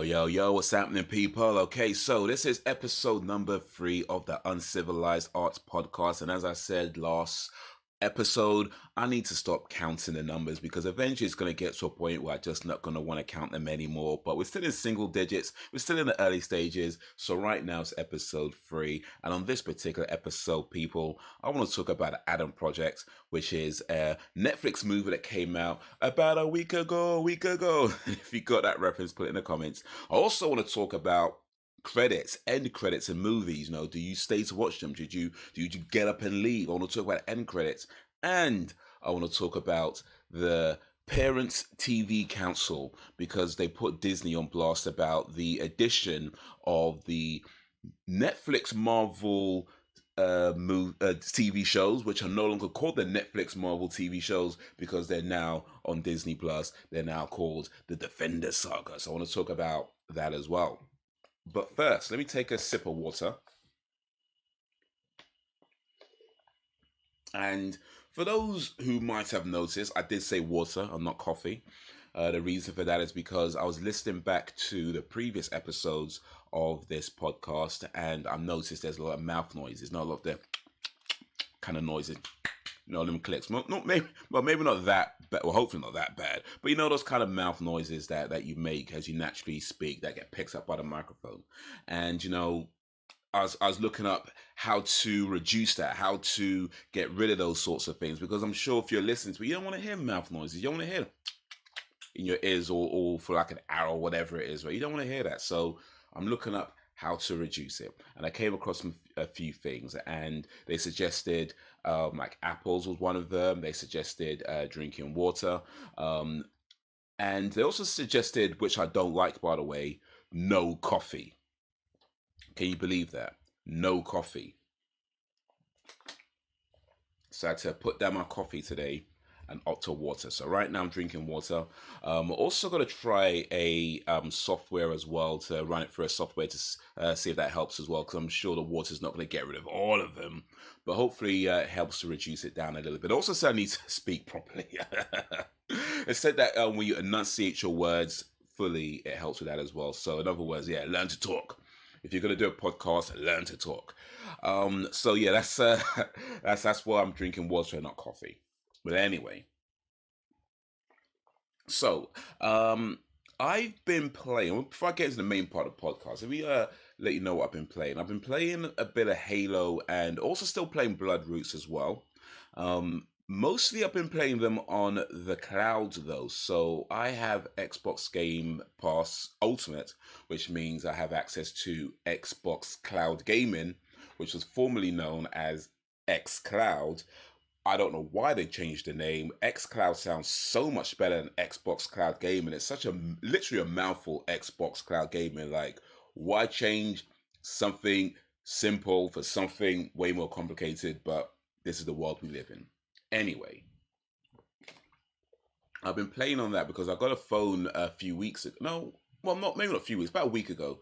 Yo, what's happening, people? Okay, so this is episode number 3 of the Uncivilized Arts podcast. And as I said last episode, I need to stop counting the numbers because eventually it's going to get to a point where I'm just not going to want to count them anymore. But we're still in single digits, we're still in the early stages. So right now it's episode 3. And on this particular episode, people, I want to talk about the Adam Project, which is a Netflix movie that came out about a week ago. If you got that reference, put it in the comments. I also want to talk about end credits in movies. Do you stay to watch them? Do you get up and leave? I want to talk about end credits, and I want to talk about the Parents TV Council because they put Disney on blast about the addition of the Netflix Marvel TV shows, which are no longer called the Netflix Marvel TV shows because they're now on Disney Plus. They're now called the Defender Saga. So I want to talk about that as well. But first, let me take a sip of water. And for those who might have noticed, I did say water and not coffee. The reason for that is because I was listening back to the previous episodes of this podcast, and I've noticed there's a lot of mouth noises, not a lot of the kind of noises. Them clicks. Maybe not that bad. Well, hopefully not that bad. But those kind of mouth noises that you make as you naturally speak that get picked up by the microphone. And I was looking up how to reduce that, how to get rid of those sorts of things, because I'm sure if you're listening to it, you don't want to hear mouth noises. You don't want to hear in your ears or for like an hour or whatever it is, right? You don't want to hear that. So I'm looking up how to reduce it, and I came across a few things, and they suggested like apples was one of them. They suggested drinking water, and they also suggested, which I don't like, by the way, no coffee. Can you believe that? No coffee. So I had to put down my coffee today and opt to water. So right now I'm drinking water. Also going to try a software as well, to run it through a software to see if that helps as well, because I'm sure the water's not going to get rid of all of them, but hopefully it helps to reduce it down a little bit. Also said I need to speak properly. It said that when you enunciate your words fully, it helps with that as well. So in other words, learn to talk. If you're going to do a podcast, learn to talk. So yeah, that's why I'm drinking water and not coffee. But anyway, so I've been playing. Before I get into the main part of the podcast, let me let you know what I've been playing. I've been playing a bit of Halo and also still playing Bloodroots as well. Mostly I've been playing them on the cloud though. So I have Xbox Game Pass Ultimate, which means I have access to Xbox Cloud Gaming, which was formerly known as xCloud. I don't know why they changed the name. xCloud sounds so much better than Xbox Cloud Gaming. It's literally a mouthful, Xbox Cloud Gaming. Like, why change something simple for something way more complicated? But this is the world we live in. Anyway, I've been playing on that because I got a phone a few weeks ago. No, well, maybe not a few weeks, about a week ago.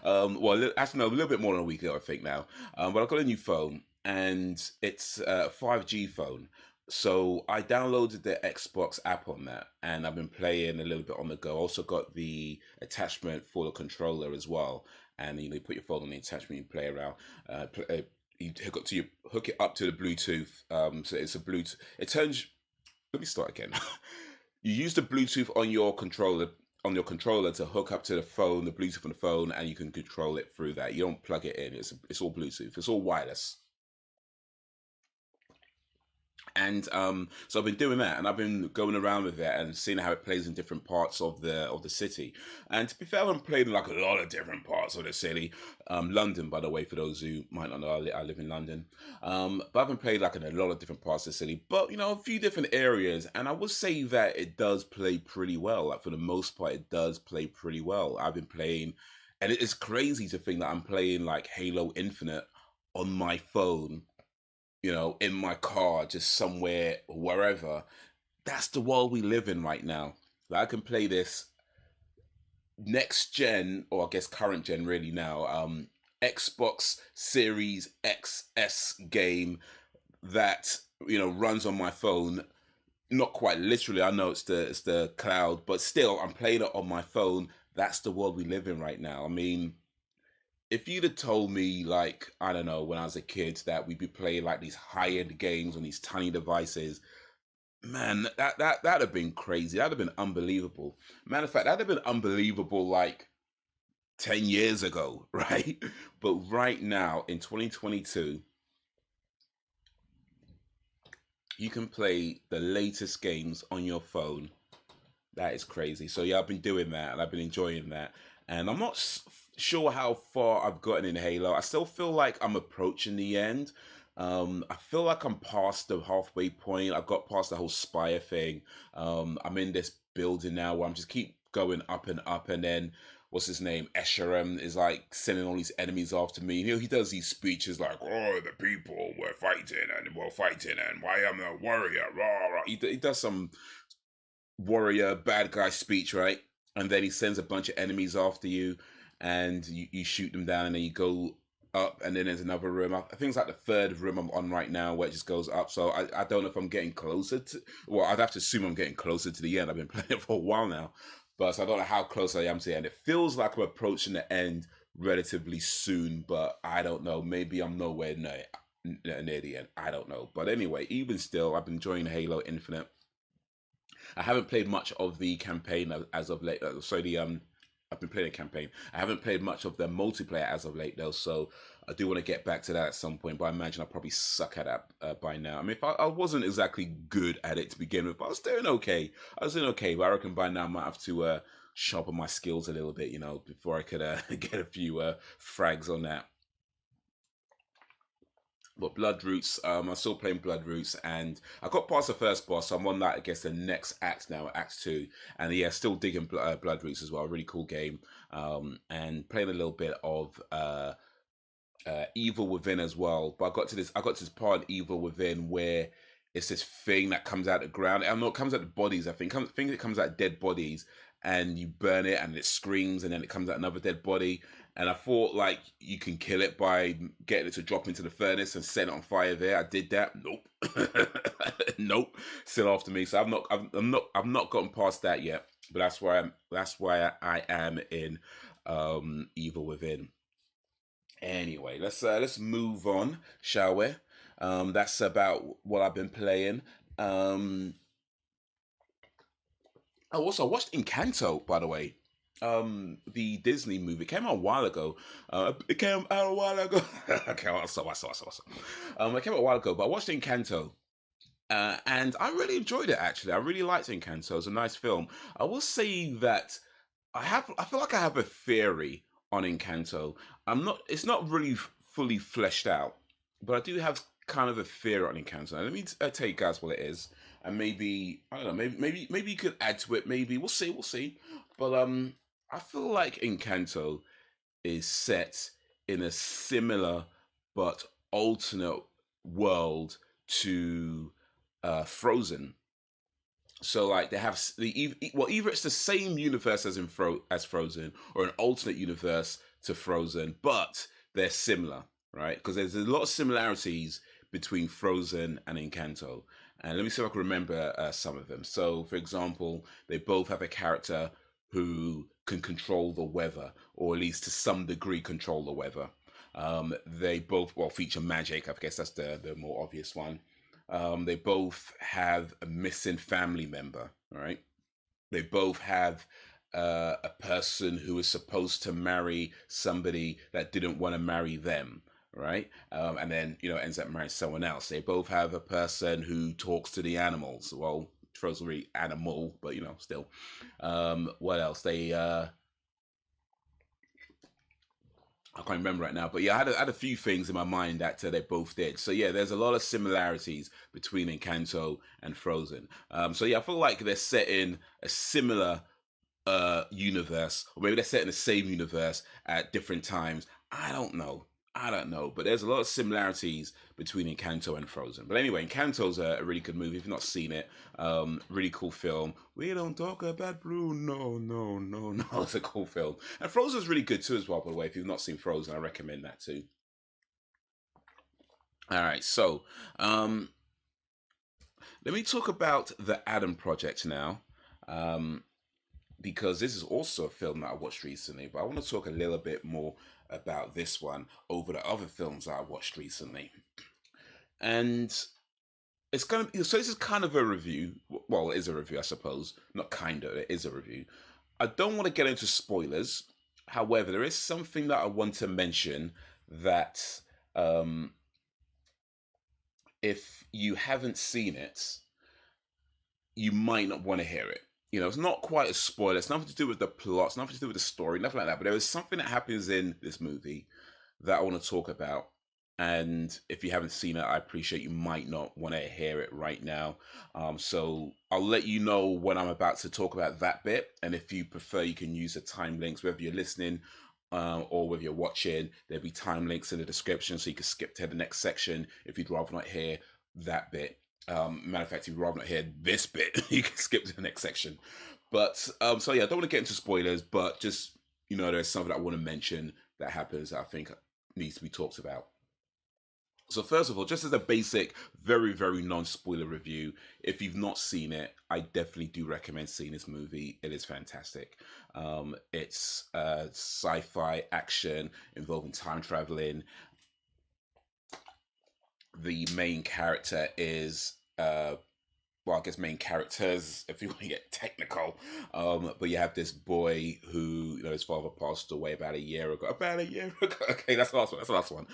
Well, actually, no, a little bit more than a week ago, I think now. But I got a new phone, and it's a 5G phone. So I downloaded the Xbox app on that, and I've been playing a little bit on the go. Also got the attachment for the controller as well. And you put your phone on the attachment, you play around. You hook it up to the Bluetooth. So it's a Bluetooth. It turns. Let me start again. You use the Bluetooth on your controller to hook up to the phone, the Bluetooth on the phone, and you can control it through that. You don't plug it in. It's all Bluetooth. It's all wireless. And so I've been doing that, and I've been going around with it and seeing how it plays in different parts of the city. And to be fair, I've played in like a lot of different parts of the city. London, by the way, for those who might not know, I live in London. But I've been played like in a lot of different parts of the city, but a few different areas. And I would say that it does play pretty well. Like for the most part, it does play pretty well. I've been playing, and it is crazy to think that I'm playing like Halo Infinite on my phone, in my car, just somewhere, wherever. That's the world we live in right now. Like, I can play this next gen, or I guess current gen really now, Xbox Series XS game that, runs on my phone, not quite literally. I know it's the cloud, but still, I'm playing it on my phone. That's the world we live in right now. I mean, if you'd have told me, like, I don't know, when I was a kid, that we'd be playing like these high end games on these tiny devices, man, that'd have been crazy. That'd have been unbelievable. Matter of fact, that'd have been unbelievable like 10 years ago, right? But right now in 2022, you can play the latest games on your phone. That is crazy. So yeah, I've been doing that and I've been enjoying that. And I'm not sure how far I've gotten in Halo. I still feel like I'm approaching the end. I feel like I'm past the halfway point. I've got past the whole Spire thing. I'm in this building now where I'm just keep going up and up, and then what's his name? Escharum is like sending all these enemies after me. You know, he does these speeches like, "Oh, the people were fighting and we're fighting, and why am I a warrior?" Rah, rah. He does some warrior bad guy speech, right? And then he sends a bunch of enemies after you, and you shoot them down, and then you go up, and then there's another room. I think it's like the third room I'm on right now where it just goes up. So I don't know if I'm getting closer to. Well, I'd have to assume I'm getting closer to the end. I've been playing it for a while now, but so I don't know how close I am to the end. It feels like I'm approaching the end relatively soon, but I don't know. Maybe I'm nowhere near the end. I don't know. But anyway, even still, I've been enjoying Halo Infinite. I haven't played much of the campaign as of late. Sorry, the I've been playing a campaign. I haven't played much of the multiplayer as of late though, so I do want to get back to that at some point. But I imagine I probably suck at that by now. I mean, if I wasn't exactly good at it to begin with, but I was doing okay. I was doing okay, but I reckon by now I might have to sharpen my skills a little bit, you know, before I could get a few frags on that. But Blood Roots, I'm still playing Blood Roots, and I got past the first boss. So I'm on that, I guess, the next act now, Act Two, and yeah, still digging Blood Roots as well. Really cool game, and playing a little bit of Evil Within as well. But I got to this part of Evil Within where it's this thing that comes out of the ground. I don't know, it comes out of bodies. I think it comes out dead bodies, and you burn it, and it screams, and then it comes out another dead body. And I thought like you can kill it by getting it to drop into the furnace and set it on fire there. I did that. Nope, nope. Still after me. So I've not gotten past that yet. But that's why I am in Evil Within. Anyway, let's move on, shall we? That's about what I've been playing. Um, oh, also, I watched Encanto, by the way. The Disney movie came out a while ago. It came out a while ago. Okay, it came out a while ago, but I watched Encanto. And I really enjoyed it actually. I really liked Encanto. It was a nice film. I will say that I feel like I have a theory on Encanto. It's not really fully fleshed out, but I do have kind of a theory on Encanto. Now, let me tell you guys what it is, and maybe I don't know, maybe you could add to it. Maybe we'll see. But I feel like Encanto is set in a similar but alternate world to Frozen. So like they have well, either it's the same universe as as Frozen, or an alternate universe to Frozen, but they're similar, right? Because there's a lot of similarities between Frozen and Encanto. And let me see if I can remember some of them. So, for example, they both have a character who can control the weather, or at least to some degree control the weather. They both feature magic. I guess that's the more obvious one. They both have a missing family member, right? They both have a person who is supposed to marry somebody that didn't want to marry them, right? And then, ends up marrying someone else. They both have a person who talks to the animals. Well, Frozen really animal, but, still. What else? I can't remember right now, but yeah, I had a few things in my mind that they both did. So yeah, there's a lot of similarities between Encanto and Frozen. So yeah, I feel like they're set in a similar universe, or maybe they're set in the same universe at different times. I don't know, but there's a lot of similarities between Encanto and Frozen. But anyway, Encanto's a really good movie. If you've not seen it, really cool film. We don't talk about Bruno, no. It's a cool film. And Frozen's really good too, as well. By the way, if you've not seen Frozen, I recommend that too. All right, so um, Let me talk about the Adam Project now, um, because this is also a film that I watched recently. But I want to talk a little bit more about this one over the other films that I watched recently. And it's going to be so. This is kind of a review. Well, it is a review, I suppose. Not kind of. It is a review. I don't want to get into spoilers. However, there is something that I want to mention that um, if you haven't seen it, you might not want to hear it. You know, it's not quite a spoiler. It's nothing to do with the plot. It's nothing to do with the story. Nothing like that. But there is something that happens in this movie that I want to talk about. And if you haven't seen it, I appreciate you might not want to hear it right now. So I'll let you know when I'm about to talk about that bit. And if you prefer, you can use the time links, whether you're listening or whether you're watching. There'll be time links in the description so you can skip to the next section if you'd rather not hear that bit. Matter of fact, if you'd rather not hear this bit, you can skip to the next section. But so yeah, I don't want to get into spoilers, but just there's something that I want to mention that happens that I think needs to be talked about. So first of all, just as a basic, very, very non-spoiler review, if you've not seen it, I definitely do recommend seeing this movie. It is fantastic. It's sci-fi action involving time traveling. The main character is well, I guess main characters, if you want to get technical. But you have this boy who, his father passed away about a year ago. About a year ago. Okay, that's the last one. That's the last one.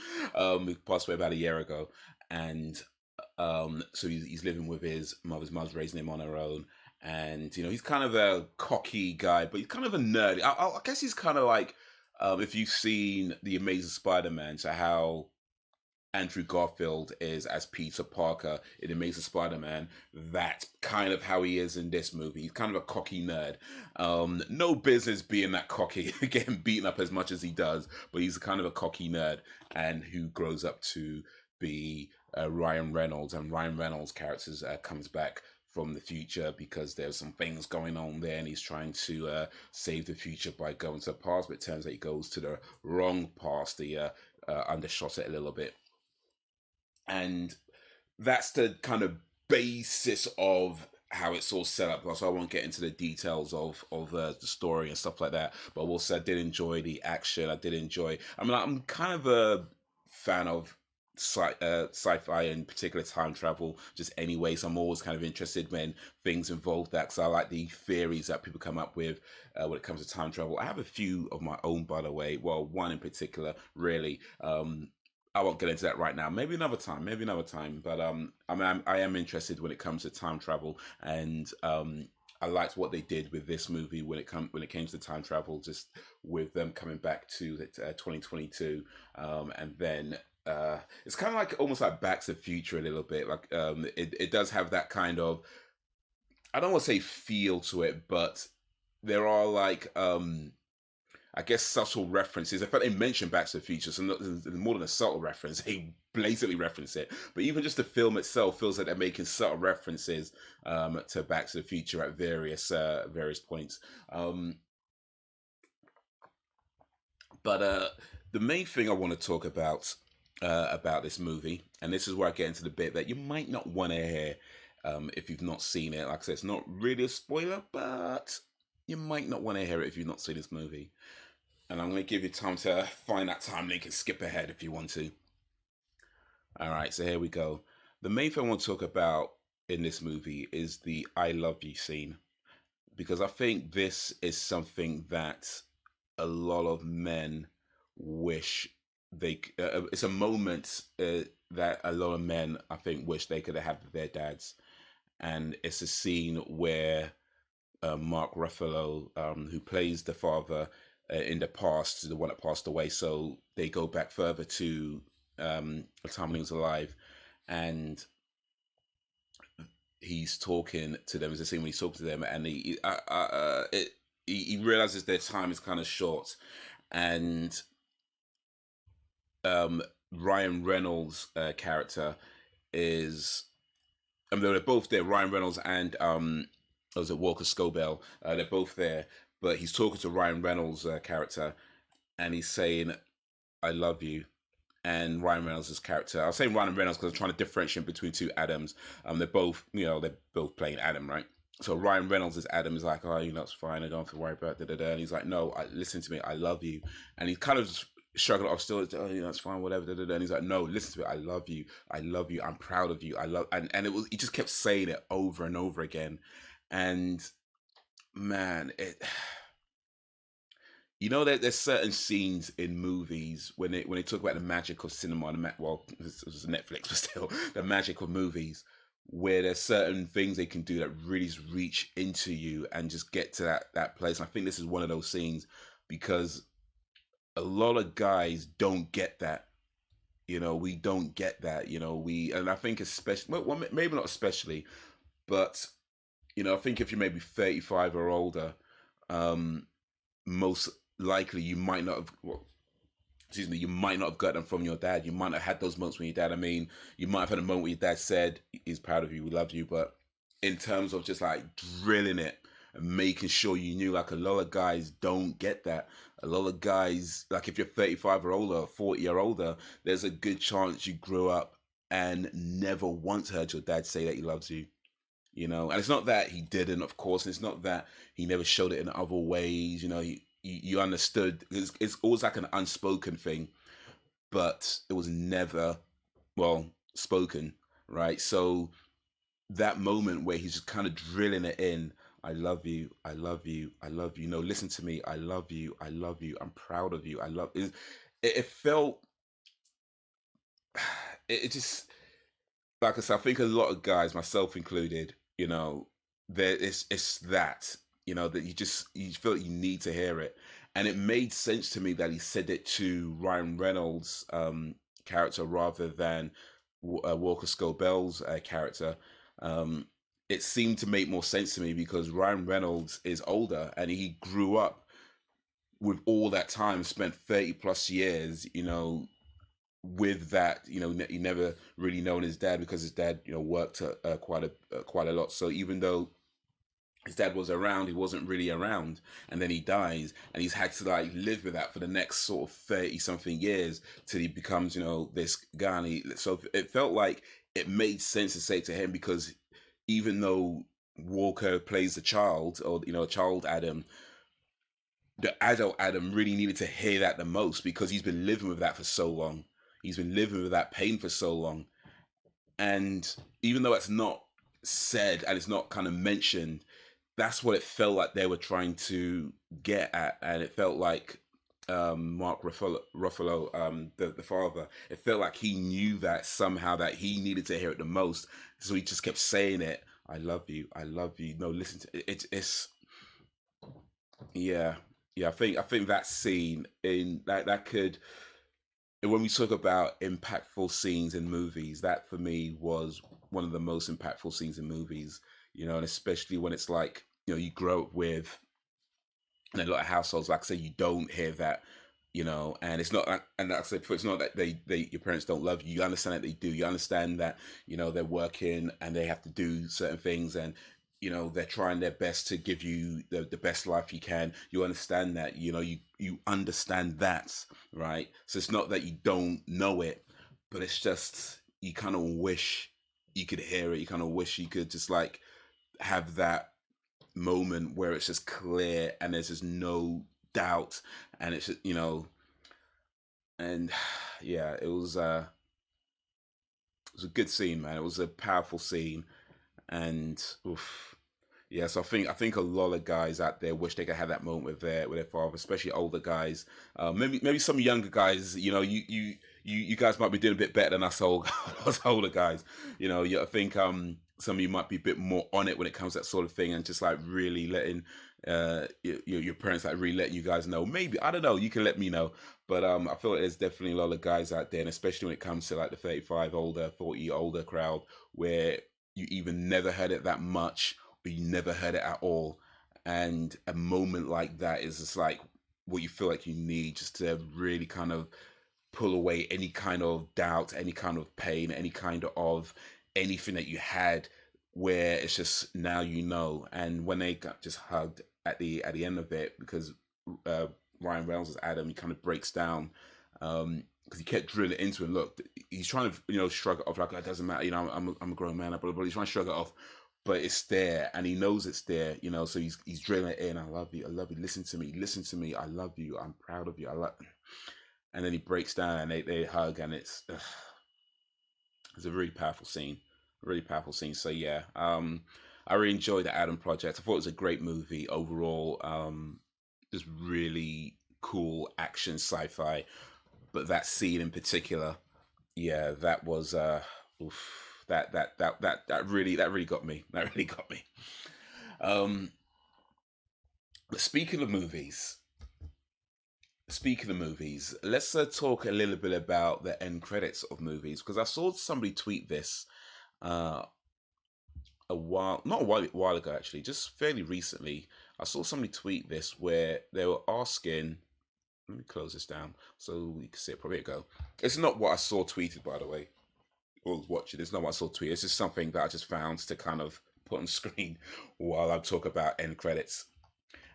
He passed away about a year ago, and so he's living with his mother. His mother's raising him on her own, and he's kind of a cocky guy, but he's kind of a nerd. I guess he's kind of like, if you've seen the Amazing Spider-Man, so how Andrew Garfield is as Peter Parker in Amazing Spider-Man. That's kind of how he is in this movie. He's kind of a cocky nerd. No business being that cocky, getting beaten up as much as he does, but he's kind of a cocky nerd and who grows up to be Ryan Reynolds. And Ryan Reynolds' character comes back from the future because there's some things going on there and he's trying to save the future by going to the past, but it turns out he goes to the wrong past. He undershot it a little bit, and that's the kind of basis of how it's all set up. So I won't get into the details of the story and stuff like that. But I will say I did enjoy the action. I did enjoy. I mean, I'm kind of a fan of sci-fi and particular time travel just anyway, so I'm always kind of interested when things involve that because I like the theories that people come up with when it comes to time travel. I have a few of my own, by the way. Well, one in particular, really. I won't get into that right now. Maybe another time. Maybe another time. But I mean, I am interested when it comes to time travel, and I liked what they did with this movie when it came to time travel, just with them coming back to 2022, and then it's kind of like almost like Back to the Future a little bit. Like it does have that kind of, I don't want to say feel to it, but there are like I guess subtle references. In fact, they mention Back to the Future, so more than a subtle reference, they blatantly reference it. But even just the film itself feels like they're making subtle references to Back to the Future at various points. But the main thing I want to talk about this movie, and this is where I get into the bit that you might not want to hear if you've not seen it. Like I said, it's not really a spoiler, but you might not want to hear it if you've not seen this movie. And I'm going to give you time to find that time link and skip ahead if you want to. All right, so here we go. The main thing I want to talk about in this movie is the I love you scene, because I think this is something that a lot of men wish it's a moment that a lot of men, I think, wish they could have had with their dads. And it's a scene where Mark Ruffalo, who plays the father in the past, the one that passed away. So they go back further to the time when he was alive, and he's talking to them. There's a scene when he's talking to them, and he realizes their time is kind of short, and Ryan Reynolds' character is. I mean, they're both there. Ryan Reynolds and was it Walker Scobell? They're both there, but he's talking to Ryan Reynolds' character, and he's saying, "I love you," and Ryan Reynolds' character. I was saying Ryan Reynolds because I'm trying to differentiate between two Adams. They're both, they're both playing Adam, right? So Ryan Reynolds' Adam is like, oh, it's fine. I don't have to worry about it. And he's like, no, listen to me. I love you. And he's kind of just shrugging it off still. Oh, it's fine, whatever. Da, da, da. And he's like, no, listen to me. I love you. I love you. I'm proud of you. I love, and it was, he just kept saying it over and over again. And man, that there's certain scenes in movies when they talk about the magic of cinema, well, this was Netflix, but still, the magic of movies, where there's certain things they can do that really just reach into you and just get to that place. And I think this is one of those scenes because a lot of guys don't get that. We don't get that. And I think especially, well, maybe not especially, but I think if you're maybe 35 or older, most likely you might not have, well, excuse me, you might not have got them from your dad. You might not have had those moments with your dad. I mean, you might have had a moment where your dad said he's proud of you, we love you, but in terms of just like drilling it and making sure you knew, like, a lot of guys don't get that. A lot of guys, like, if you're 35 or older, 40 or older, there's a good chance you grew up and never once heard your dad say that he loves you. And it's not that he didn't, of course, and it's not that he never showed it in other ways. You understood. It's always like an unspoken thing, but it was never, well, spoken, right? So that moment where he's just kind of drilling it in, I love you, I love you, I love you. No, listen to me, I love you, I love you, I'm proud of you, I love it felt, it just, like I said, I think a lot of guys, myself included, there it's that, that you feel like you need to hear it. And it made sense to me that he said it to Ryan Reynolds' character rather than Walker Scobell's character. It seemed to make more sense to me because Ryan Reynolds is older and he grew up with all that time spent 30 plus years, with that, he never really known his dad because his dad, worked quite a lot. So even though his dad was around, he wasn't really around, and then he dies, and he's had to like live with that for the next sort of 30 something years till he becomes, this guy. So it felt like it made sense to say to him because even though Walker plays the child, or a child Adam, the adult Adam really needed to hear that the most because he's been living with that for so long. He's been living with that pain for so long. And even though it's not said and it's not kind of mentioned, that's what it felt like they were trying to get at. And it felt like Mark Ruffalo, the father, it felt like he knew that somehow that he needed to hear it the most. So he just kept saying it. I love you. I love you. No, listen to it. It's yeah. Yeah, I think that scene in that could, when we talk about impactful scenes in movies, that for me was one of the most impactful scenes in movies. And especially when it's like, you grow up with, in a lot of households, like I say, you don't hear that, and it's not and like I said, it's not that they your parents don't love you. You understand that they do. You understand that, they're working and they have to do certain things, and they're trying their best to give you the best life you can. You understand that, you understand that, right? So it's not that you don't know it, but it's just you kind of wish you could hear it. You kind of wish you could just like have that moment where it's just clear and there's just no doubt, and it's just, and yeah, it was a good scene, man. It was a powerful scene, and oof. Yeah, so I think a lot of guys out there wish they could have that moment with their father, especially older guys. Maybe some younger guys. You guys might be doing a bit better than us older guys. I think some of you might be a bit more on it when it comes to that sort of thing, and just like really letting your parents like really letting you guys know. Maybe, I don't know. You can let me know, but I feel like there's definitely a lot of guys out there, and especially when it comes to like the 35 older, 40 older crowd, where you even never heard it that much, or you never heard it at all. And a moment like that is just like what you feel like you need, just to really kind of pull away any kind of doubt, any kind of pain, any kind of anything that you had, where it's just now And when they got just hugged at the end of it, because uh, Ryan Reynolds as Adam, he kind of breaks down. because he kept drilling it into him. Look, he's trying to, shrug it off like, it doesn't matter. I'm a grown man, blah, blah, blah. He's trying to shrug it off, but it's there, and he knows it's there. So he's drilling it in. I love you. I love you. Listen to me. Listen to me. I love you. I'm proud of you. I love. And then he breaks down, and they hug, and it's a really powerful scene. Really powerful scene. So yeah, I really enjoyed the Adam Project. I thought it was a great movie overall. Just really cool action sci-fi. But that scene in particular, yeah, that was oof, that really got me. That really got me. Um, but speaking of movies, let's talk a little bit about the end credits of movies because I saw somebody tweet this uh, not a while ago actually, just fairly recently. I saw somebody tweet this where they were asking. Let me close this down so we can see it. Probably go. It's not what I saw tweeted, by the way. Or was watching. It's not what I saw tweeted. It's just something that I just found to kind of put on screen while I talk about end credits.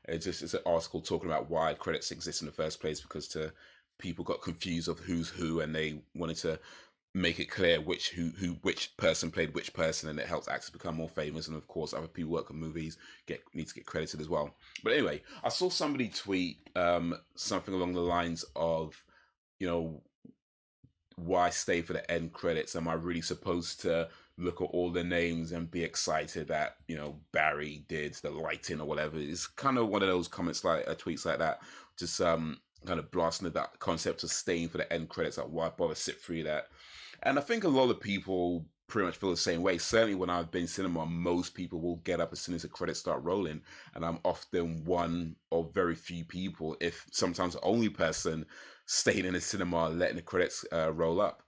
It's an article talking about why credits exist in the first place because people got confused of who's who and they wanted to make it clear which person played which person, and it helps actors become more famous, and of course other people work on movies need to get credited as well. But anyway, I saw somebody tweet something along the lines of, you know why stay for the end credits? Am I really supposed to look at all the names and be excited that Barry did the lighting or whatever? It's kind of one of those comments like tweets like that, just kind of blasting at that concept of staying for the end credits. Like, why bother sit through that? And I think a lot of people pretty much feel the same way. Certainly when I've been cinema, most people will get up as soon as the credits start rolling. And I'm often one of very few people, if sometimes the only person, staying in the cinema letting the credits roll up.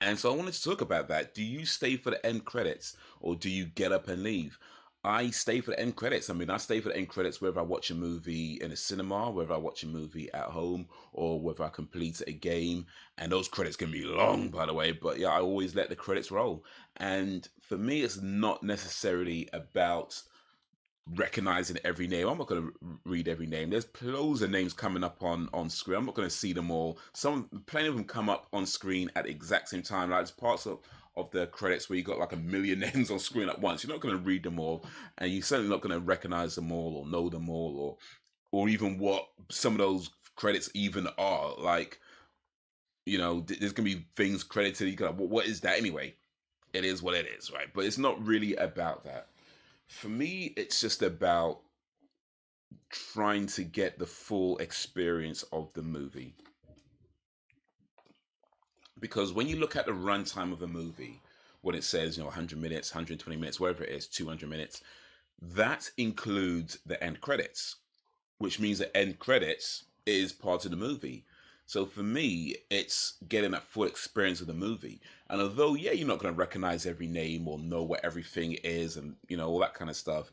And so I wanted to talk about that. Do you stay for the end credits or do you get up and leave? I stay for the end credits. I mean, I stay for the end credits whether I watch a movie in a cinema, whether I watch a movie at home, or whether I complete a game. And those credits can be long, by the way, but yeah, I always let the credits roll. And for me, it's not necessarily about recognizing every name. I'm not going to read every name. There's loads of names coming up on screen. I'm not going to see them all. Plenty of them come up on screen at the exact same time. Like there's parts of the credits where you got like a million names on screen at once. You're not going to read them all, and you're certainly not going to recognize them all or know them all, or even what some of those credits even are. Like, there's going to be things credited. You go, what is that anyway? It is what it is, right? But it's not really about that. For me, it's just about trying to get the full experience of the movie. Because when you look at the runtime of a movie, when it says, 100 minutes, 120 minutes, whatever it is, 200 minutes, that includes the end credits, which means the end credits is part of the movie. So for me, it's getting that full experience of the movie. And although, yeah, you're not going to recognize every name or know what everything is and, all that kind of stuff,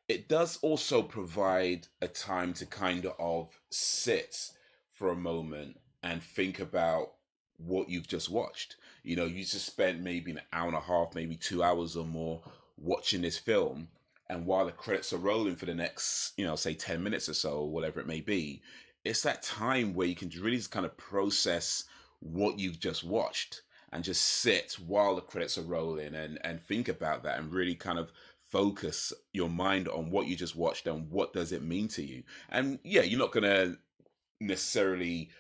it does also provide a time to kind of sit for a moment and think about what you've just watched. You just spent maybe an hour and a half, maybe 2 hours or more watching this film. And while the credits are rolling for the next, say 10 minutes or so, or whatever it may be, it's that time where you can really just kind of process what you've just watched and just sit while the credits are rolling and think about that and really kind of focus your mind on what you just watched and what does it mean to you. And yeah, you're not going to necessarily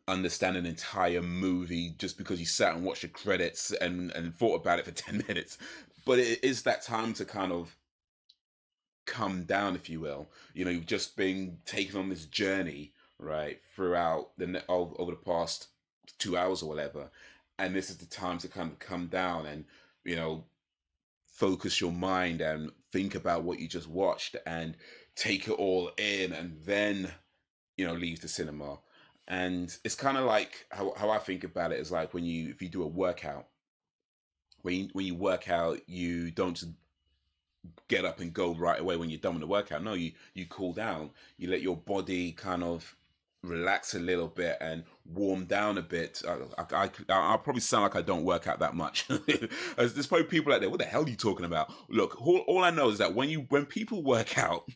understand an entire movie just because you sat and watched the credits and thought about it for 10 minutes. But it is that time to kind of come down, if you will. You've just been taken on this journey, right, throughout over the past 2 hours or whatever, and this is the time to kind of come down and focus your mind and think about what you just watched and take it all in, and then leave the cinema. And it's kind of like how I think about it is like if you do a workout, when you work out, you don't just get up and go right away when you're done with the workout. No, you cool down. You let your body kind of relax a little bit and warm down a bit. I'll probably sound like I don't work out that much. There's probably people out there, what the hell are you talking about? Look, all I know is that when people work out,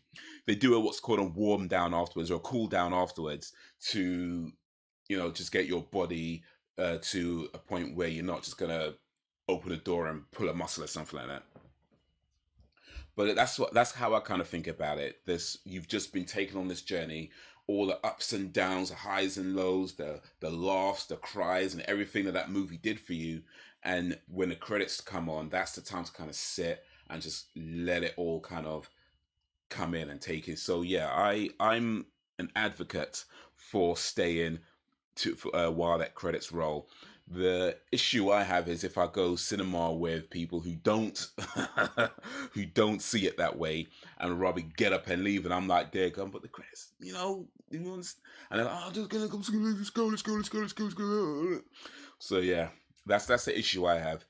they do what's called a warm down afterwards or a cool down afterwards to just get your body to a point where you're not just gonna open a door and pull a muscle or something like that. But that's how I kind of think about it. This You've just been taken on this journey, all the ups and downs, the highs and lows, the laughs, the cries, and everything that movie did for you. And when the credits come on, that's the time to kind of sit and just let it all kind of come in and take it. So yeah, I'm an advocate for staying while that credits roll. The issue I have is if I go cinema with people who don't who don't see it that way and rather get up and leave, and I'm like, there going, but the credits, and they're like, oh, just gonna go, let's go. So yeah, that's the issue I have.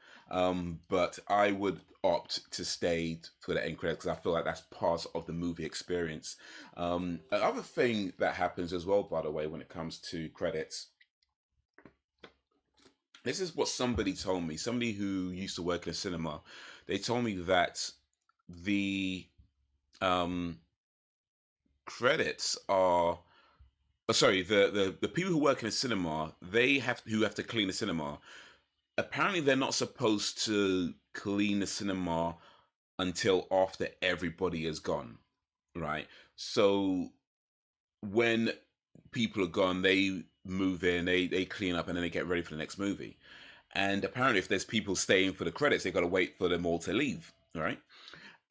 But I would opt to stay for the end credits because I feel like that's part of the movie experience. Another thing that happens as well, by the way, when it comes to credits, this is what somebody told me. Somebody who used to work in a cinema, they told me that the credits are. Oh, sorry, the people who work in a cinema, who have to clean the cinema. Apparently, they're not supposed to clean the cinema until after everybody is gone, right? So when people are gone, they move in, they clean up, and then they get ready for the next movie. And apparently, if there's people staying for the credits, they got to wait for them all to leave, right?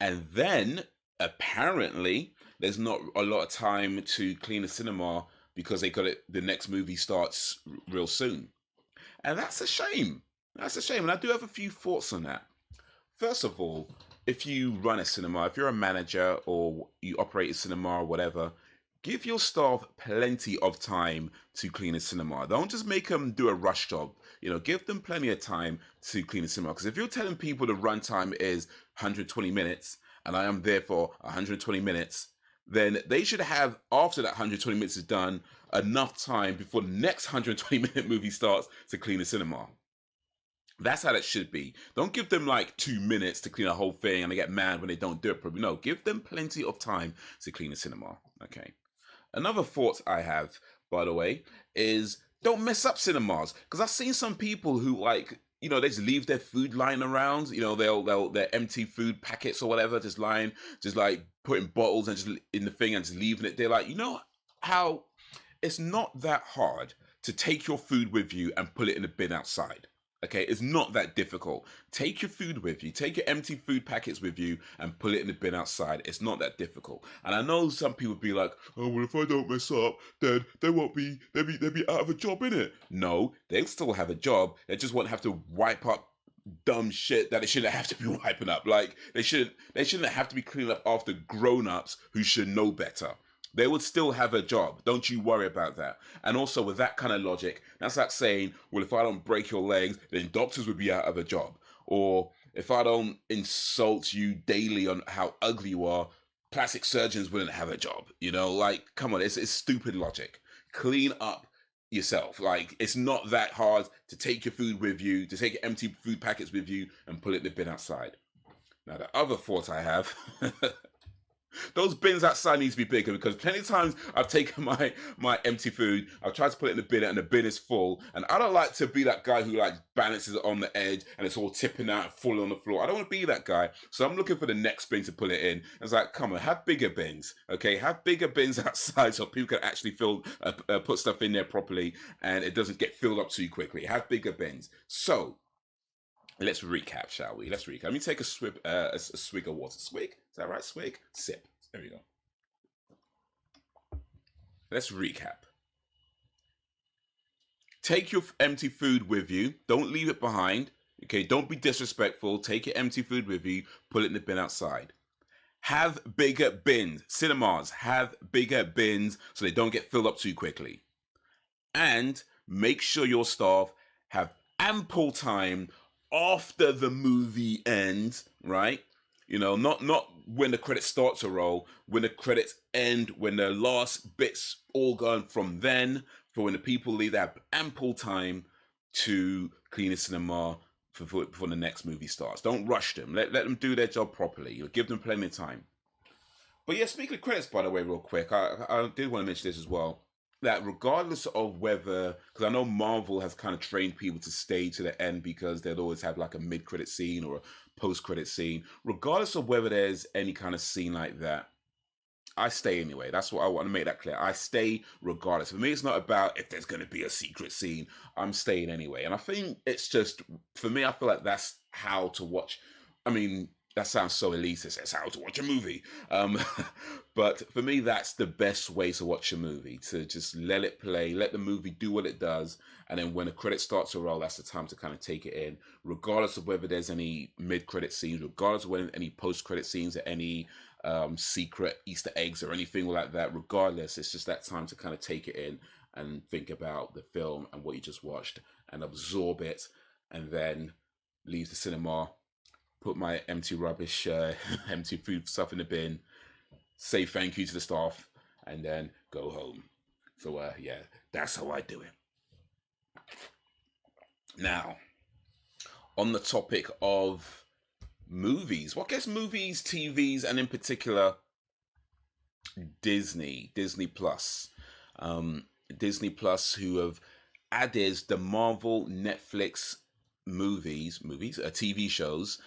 And then apparently, there's not a lot of time to clean the cinema because they got it. The next movie starts real soon, and that's a shame. That's a shame, and I do have a few thoughts on that. First of all, if you run a cinema, if you're a manager or you operate a cinema or whatever, give your staff plenty of time to clean a cinema. Don't just make them do a rush job. Give them plenty of time to clean a cinema. Because if you're telling people the runtime is 120 minutes and I am there for 120 minutes, then they should have, after that 120 minutes is done, enough time before the next 120-minute movie starts to clean the cinema. That's how it should be. Don't give them like 2 minutes to clean a whole thing and they get mad when they don't do it properly. No, give them plenty of time to clean the cinema. Okay. Another thought I have, by the way, is don't mess up cinemas. Because I've seen some people who they just leave their food lying around. They'll their empty food packets or whatever just lying, just like putting bottles and just in the thing and just leaving it there. Like, how it's not that hard to take your food with you and put it in the bin outside. Okay, it's not that difficult. Take your food with you, take your empty food packets with you and put it in the bin outside. It's not that difficult. And I know some people be like, oh, well, if I don't mess up, then they'll be out of a job, innit? No, they'll still have a job. They just won't have to wipe up dumb shit that they shouldn't have to be wiping up. Like, they shouldn't have to be cleaning up after grown-ups who should know better. They would still have a job. Don't you worry about that. And also with that kind of logic, that's like saying, well, if I don't break your legs, then doctors would be out of a job. Or if I don't insult you daily on how ugly you are, plastic surgeons wouldn't have a job. Like, come on, it's stupid logic. Clean up yourself. Like, it's not that hard to take your food with you, to take your empty food packets with you and put it in the bin outside. Now, the other thought I have... Those bins outside need to be bigger because plenty of times I've taken my empty food, I've tried to put it in the bin and the bin is full. And I don't like to be that guy who balances it on the edge and it's all tipping out and falling on the floor. I don't want to be that guy. So I'm looking for the next bin to put it in. It's like, come on, have bigger bins. Okay, have bigger bins outside so people can actually put stuff in there properly and it doesn't get filled up too quickly. Have bigger bins. So let's recap, shall we? Let's recap. Let me take a swig of water. Swig? Is that right? Swig? Sip. There we go. Let's recap. Take your empty food with you. Don't leave it behind. Okay, don't be disrespectful. Take your empty food with you. Put it in the bin outside. Have bigger bins. Cinemas, have bigger bins so they don't get filled up too quickly. And make sure your staff have ample time after the movie ends, right? Not when the credits start to roll, when the credits end, when the last bits all gone from then, for when the people leave, they have ample time to clean the cinema before the next movie starts. Don't rush them. Let them do their job properly. You'll give them plenty of time. But yeah, speaking of credits, by the way, real quick, I did want to mention this as well. that regardless of whether, because I know Marvel has kind of trained people to stay to the end because they'd always have like a mid-credit scene or a post-credit scene, regardless of whether there's any kind of scene like that, I stay anyway. That's what I want to make that clear. I stay regardless. For me, it's not about if there's going to be a secret scene. I'm staying anyway. And I think it's just, for me, I feel like that's how to watch. I mean, that sounds so elitist. It's how to watch a movie. But for me, that's the best way to watch a movie, to just let it play, let the movie do what it does. And then when the credits start to roll, that's the time to kind of take it in, regardless of whether there's any mid-credit scenes, regardless of when any post-credit scenes or any secret Easter eggs or anything like that. Regardless, it's just that time to kind of take it in and think about the film and what you just watched and absorb it, and then leave the cinema, put my empty rubbish, empty food stuff in the bin, say thank you to the staff, and then go home. So yeah, that's how I do it. Now, on the topic of movies, well, I guess movies, TVs, and in particular Disney Plus, um, Disney Plus, who have added the Marvel Netflix TV shows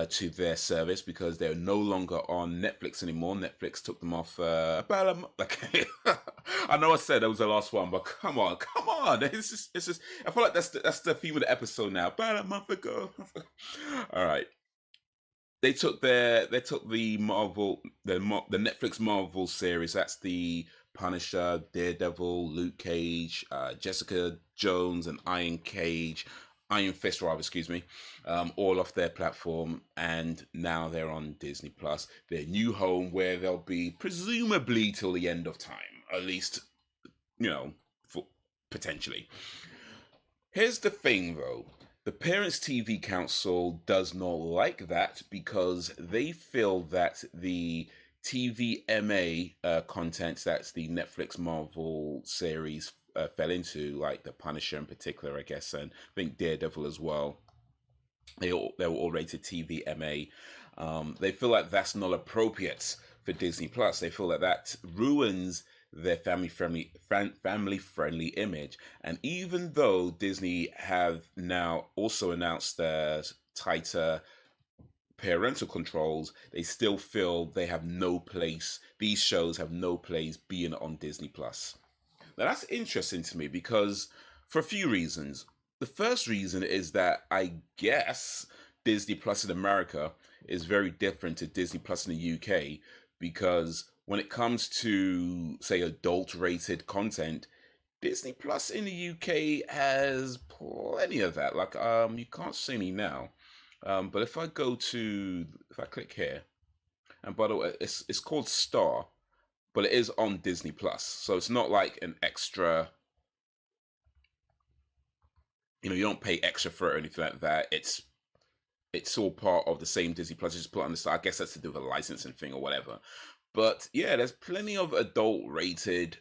to their service because they're no longer on Netflix anymore. Netflix took them off about a month. Okay. I know I said that was the last one, but come on. It's just. I feel like that's the theme of the episode now. About a month ago. All right. They took the the Netflix Marvel series. That's the Punisher, Daredevil, Luke Cage, Jessica Jones, and Iron Fist, rather, excuse me, all off their platform, and now they're on Disney Plus, their new home, where they'll be presumably till the end of time, at least, for potentially. Here's the thing, though. The Parents TV Council does not like that because they feel that the TVMA content, that's the Netflix Marvel series, fell into, like the Punisher in particular, I guess, and I think Daredevil as well. They were all rated TVMA. They feel like that's not appropriate for Disney Plus. They feel that ruins their family friendly image. And even though Disney have now also announced their tighter parental controls, they still feel they have no place. These shows have no place being on Disney Plus. Now that's interesting to me because for a few reasons. The first reason is that I guess Disney Plus in America is very different to Disney Plus in the UK, because when it comes to, say, adult rated content, Disney Plus in the UK has plenty of that. Like you can't see me now. But if I click here, and by the way, it's called Star, but it is on Disney Plus. So it's not like an extra, you don't pay extra for it or anything like that. It's all part of the same Disney Plus. You just put it on the side. I guess that's to do with a licensing thing or whatever. But yeah, there's plenty of adult rated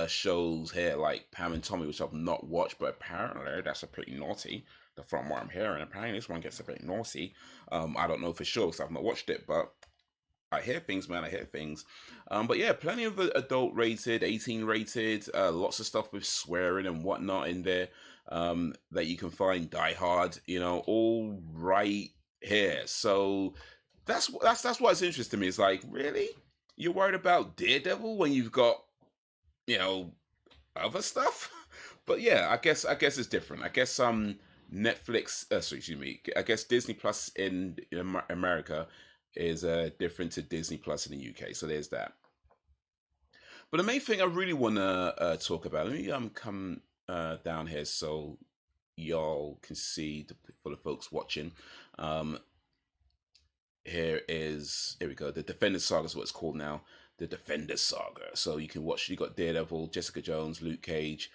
shows here, like Pam and Tommy, which I've not watched, but apparently that's a pretty naughty. From what I'm hearing, apparently this one gets a bit naughty. I don't know for sure because I've not watched it, but I hear things, man. I hear things. But yeah, plenty of adult rated, 18 rated, lots of stuff with swearing and whatnot in there, that you can find. Die Hard, all right here. So that's what's interesting to me. It's like, really, you're worried about Daredevil when you've got, other stuff? But yeah, I guess it's different. I guess Netflix, sorry, excuse me. I guess Disney Plus in America is different to Disney Plus in the UK. So there's that. But the main thing I really want to talk about, let me come down here so y'all can see, for the folks watching. Here we go. The Defender Saga is what it's called now. The Defender Saga. So you can watch. You got Daredevil, Jessica Jones, Luke Cage,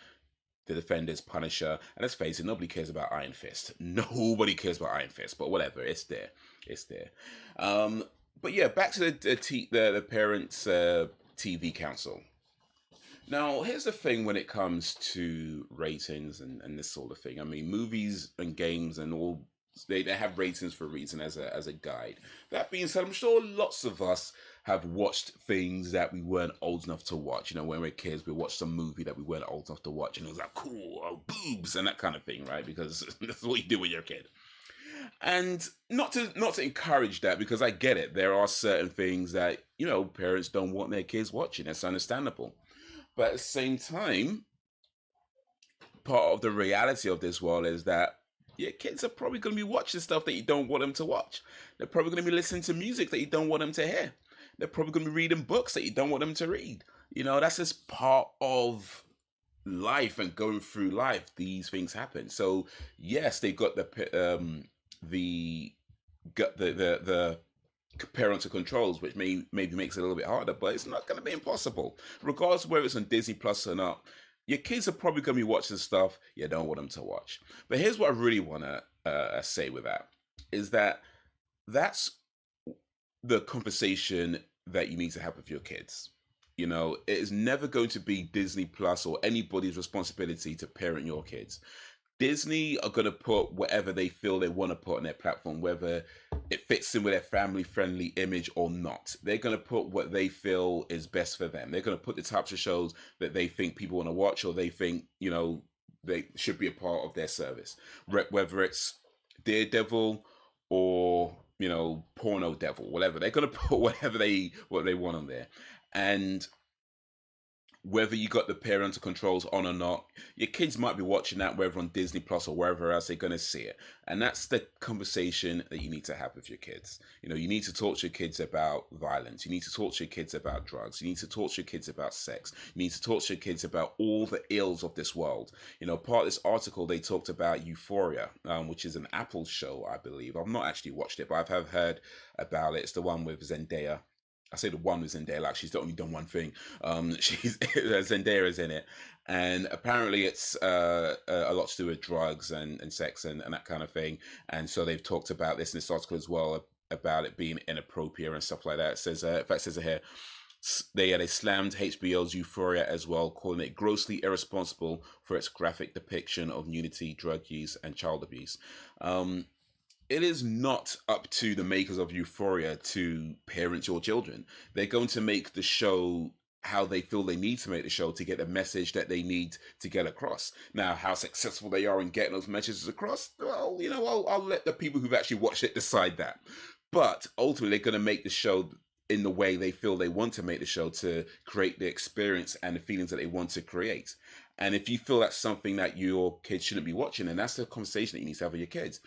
the Defenders, Punisher, and let's face it, nobody cares about Iron Fist. Nobody cares about Iron Fist, but whatever, it's there. It's there. But yeah, back to the Parents TV Council. Now, here's the thing when it comes to ratings and this sort of thing. I mean, movies and games and all They have ratings for a reason as a guide. That being said, I'm sure lots of us have watched things that we weren't old enough to watch. You know, when we were kids, we watched some movie that we weren't old enough to watch, and it was like cool, oh, boobs, and that kind of thing, right? Because that's what you do when you're a kid. And not to encourage that, because I get it. There are certain things that parents don't want their kids watching. That's understandable. But at the same time, part of the reality of this world is that your kids are probably going to be watching stuff that you don't want them to watch. They're probably going to be listening to music that you don't want them to hear. They're probably going to be reading books that you don't want them to read. That's just part of life and going through life. These things happen. So yes, they got the the parental controls, which maybe makes it a little bit harder, but it's not going to be impossible. Regardless of whether it's on Disney Plus or not, your kids are probably going to be watching stuff you don't want them to watch. But here's what I really want to say with that is that's the conversation that you need to have with your kids. It is never going to be Disney Plus or anybody's responsibility to parent your kids. Disney are going to put whatever they feel they want to put on their platform, whether it fits in with their family friendly image or not. They're going to put what they feel is best for them. They're going to put the types of shows that they think people want to watch, or they think, they should be a part of their service. Whether it's Daredevil or, Porno Devil, whatever. They're going to put what they want on there. And whether you got the parental controls on or not, your kids might be watching that, whether on Disney Plus or wherever else they're going to see it. And that's the conversation that you need to have with your kids. You need to talk to your kids about violence. You need to talk to your kids about drugs. You need to talk to your kids about sex. You need to talk to your kids about all the ills of this world. Part of this article, they talked about Euphoria, which is an Apple show, I believe. I've not actually watched it, but I've heard about it. It's the one with Zendaya. I say the one was Zendaya, like she's only done one thing. She's Zendaya is in it, and apparently it's a lot to do with drugs and sex and that kind of thing. And so they've talked about this in this article as well, about it being inappropriate and stuff like that. It says, in fact, it says it here. They slammed HBO's Euphoria as well, calling it grossly irresponsible for its graphic depiction of nudity, drug use, and child abuse. It is not up to the makers of Euphoria to parent your children. They're going to make the show how they feel they need to make the show to get the message that they need to get across. Now, how successful they are in getting those messages across, well, I'll let the people who've actually watched it decide that. But ultimately, they're going to make the show in the way they feel they want to make the show, to create the experience and the feelings that they want to create. And if you feel that's something that your kids shouldn't be watching, then that's the conversation that you need to have with your kids.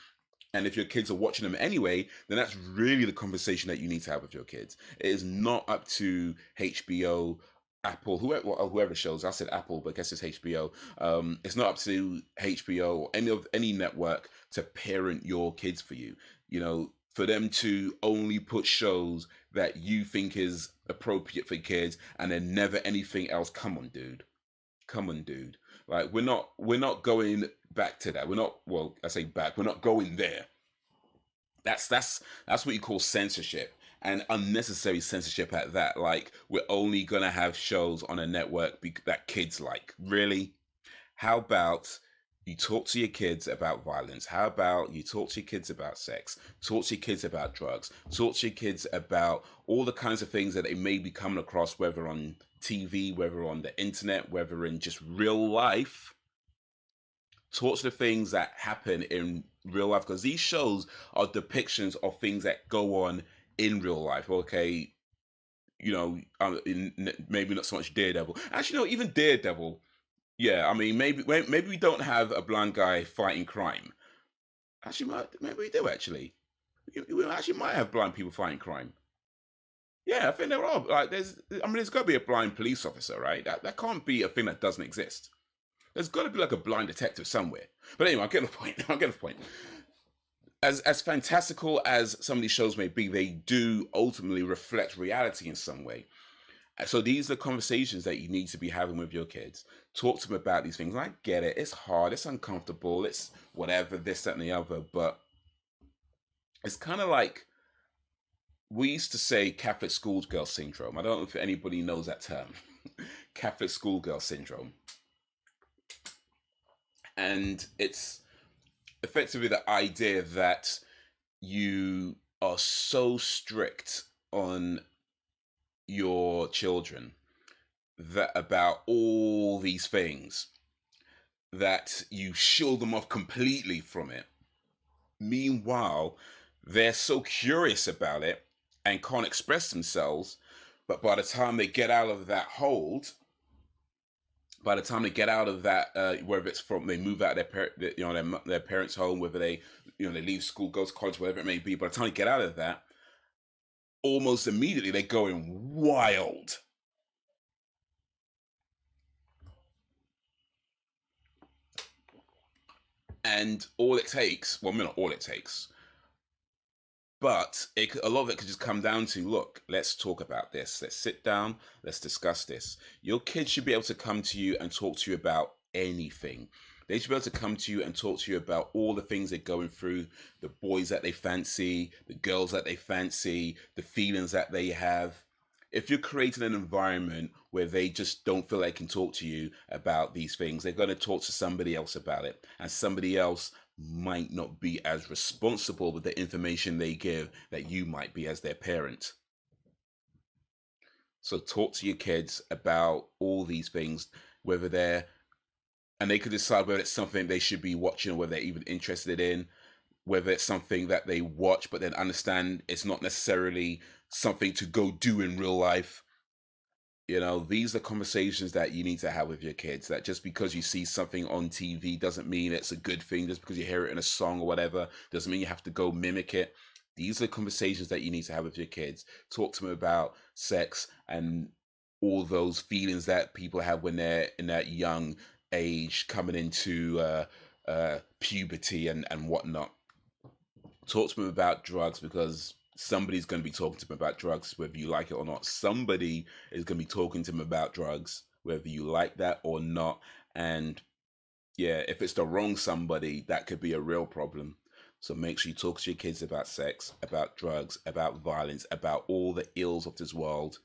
And if your kids are watching them anyway, then that's really the conversation that you need to have with your kids. It is not up to HBO, Apple, whoever shows. I said Apple, but I guess it's HBO. It's not up to HBO or any network to parent your kids for you. For them to only put shows that you think is appropriate for kids, and then never anything else. Come on, dude. Like we're not going back to that. We're not. Well, I say back. We're not going there. That's what you call censorship, and unnecessary censorship at that. Like we're only gonna have shows on a network that kids like. Really? How about you talk to your kids about violence? How about you talk to your kids about sex? Talk to your kids about drugs? Talk to your kids about all the kinds of things that they may be coming across, whether on TV, whether on the internet, whether in just real life. Talk to the things that happen in real life, because these shows are depictions of things that go on in real life. Okay, maybe not so much Daredevil. Actually, no, even Daredevil. Yeah, I mean, maybe we don't have a blind guy fighting crime. Actually, maybe we do. Actually, we actually might have blind people fighting crime. Yeah, I think there are. Like, there's got to be a blind police officer, right? That can't be a thing that doesn't exist. There's got to be like a blind detective somewhere. But anyway, I get the point. As fantastical as some of these shows may be, they do ultimately reflect reality in some way. So these are conversations that you need to be having with your kids. Talk to them about these things. I get it. It's hard. It's uncomfortable. It's whatever, this, that, and the other. But it's kind of like, we used to say Catholic schoolgirl syndrome. I don't know if anybody knows that term. Catholic schoolgirl syndrome. And it's effectively the idea that you are so strict on your children that about all these things that you shield them off completely from it. Meanwhile, they're so curious about it and can't express themselves, but by the time they get out of that hold, by the time they get out of that, whether it's from they move out of their parents' home, whether they they leave school, go to college, whatever it may be, by the time they get out of that, almost immediately they're going wild. And all it takes, well, not all it takes, but a lot of it could just come down to, look, let's talk about this. Let's sit down. Let's discuss this. Your kids should be able to come to you and talk to you about anything. They should be able to come to you and talk to you about all the things they're going through, the boys that they fancy, the girls that they fancy, the feelings that they have. If you're creating an environment where they just don't feel they can talk to you about these things, they're going to talk to somebody else about it. And somebody else might not be as responsible with the information they give that you might be as their parent. So talk to your kids about all these things, whether and they could decide whether it's something they should be watching or whether they're even interested in, whether it's something that they watch but then understand it's not necessarily something to go do in real life. These are conversations that you need to have with your kids, that just because you see something on TV doesn't mean it's a good thing. Just because you hear it in a song or whatever doesn't mean you have to go mimic it. These are conversations that you need to have with your kids. Talk to them about sex and all those feelings that people have when they're in that young age, coming into puberty and whatnot. Talk to them about drugs, because somebody's going to be talking to them about drugs, whether you like it or not. Somebody is going to be talking to them about drugs, whether you like that or not. And yeah, if it's the wrong somebody, that could be a real problem. So make sure you talk to your kids about sex, about drugs, about violence, about all the ills of this world,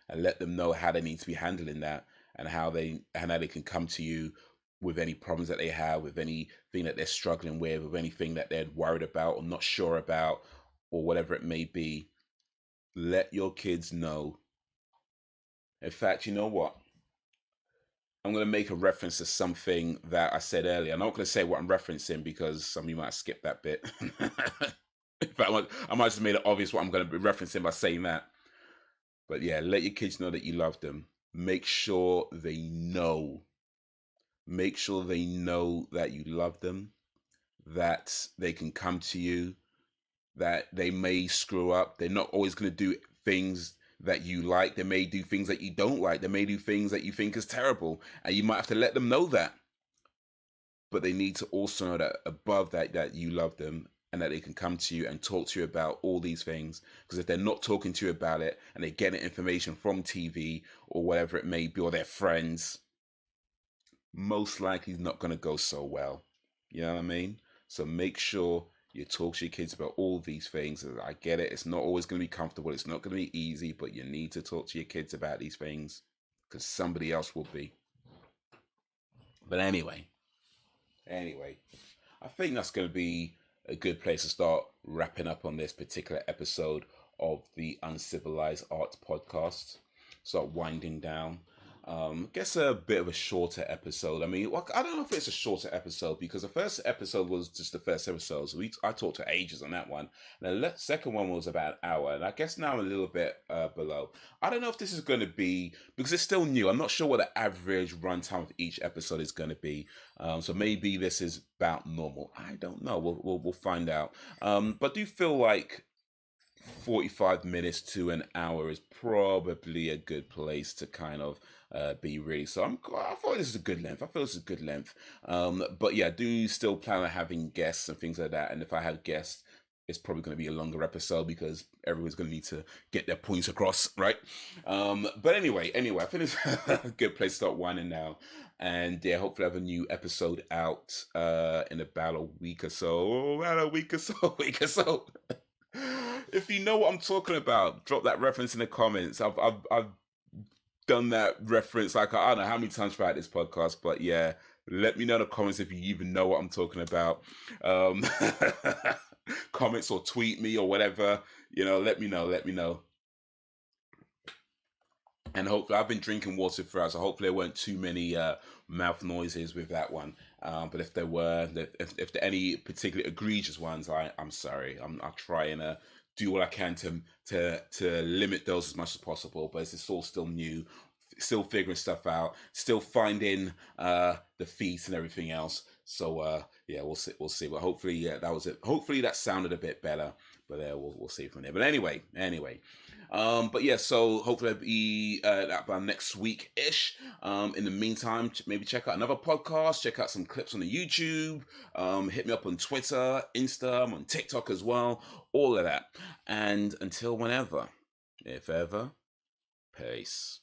and let them know how they need to be handling that, and how they can come to you with any problems that they have, with anything that they're struggling with anything that they're worried about or not sure about, or whatever it may be. Let your kids know. In fact, you know what? I'm going to make a reference to something that I said earlier. I'm not going to say what I'm referencing because some of you might skip that bit. In fact, I might just made it obvious what I'm going to be referencing by saying that. But yeah, let your kids know that you love them. Make sure they know. Make sure they know that you love them, that they can come to you, that they may screw up. They're not always going to do things that you like. They may do things that you don't like. They may do things that you think is terrible, and you might have to let them know that. But they need to also know that above that you love them, and that they can come to you and talk to you about all these things. Because if they're not talking to you about it and they're getting information from TV or whatever it may be, or their friends, most likely it's not going to go so well. You know what I mean? So make sure you talk to your kids about all these things. I get it. It's not always going to be comfortable. It's not going to be easy, but you need to talk to your kids about these things because somebody else will be. But anyway, I think that's going to be a good place to start wrapping up on this particular episode of the Uncivilized Art podcast. Start winding down. Guess a bit of a shorter episode. I mean, I don't know if it's a shorter episode because the first episode was just the first episode. So I talked to ages on that one. And the second one was about an hour. And I guess now I'm a little bit below. I don't know if this is going to be, because it's still new. I'm not sure what the average runtime of each episode is going to be. So maybe this is about normal. I don't know. We'll find out. But do you feel like 45 minutes to an hour is probably a good place to kind of be really. So I thought this is a good length. I feel this is a good length. But yeah, I do still plan on having guests and things like that. And if I have guests, it's probably going to be a longer episode because everyone's going to need to get their points across, right? But anyway, I think it's a good place to start winding now. And yeah, hopefully I have a new episode out in about a week or so. If you know what I'm talking about, drop that reference in the comments. I've done that reference like I don't know how many times throughout this podcast, but yeah, Let me know in the comments if you even know what I'm talking about. Um, comments or tweet me or whatever. Let me know. Let me know. And hopefully, I've been drinking water throughout, so hopefully there weren't too many mouth noises with that one. But if there were, if there are any particularly egregious ones, I'm sorry. I'll try and do what I can to limit those as much as possible. But it's all still new, still figuring stuff out, still finding the feet and everything else. So yeah, we'll see. We'll see. But hopefully, yeah, that was it. Hopefully that sounded a bit better. But we'll see from there. But anyway. But yeah, so hopefully it'll be about next week ish. In the meantime, maybe check out another podcast, check out some clips on the YouTube, hit me up on Twitter, Insta, I'm on TikTok as well, all of that. And until whenever, if ever, peace.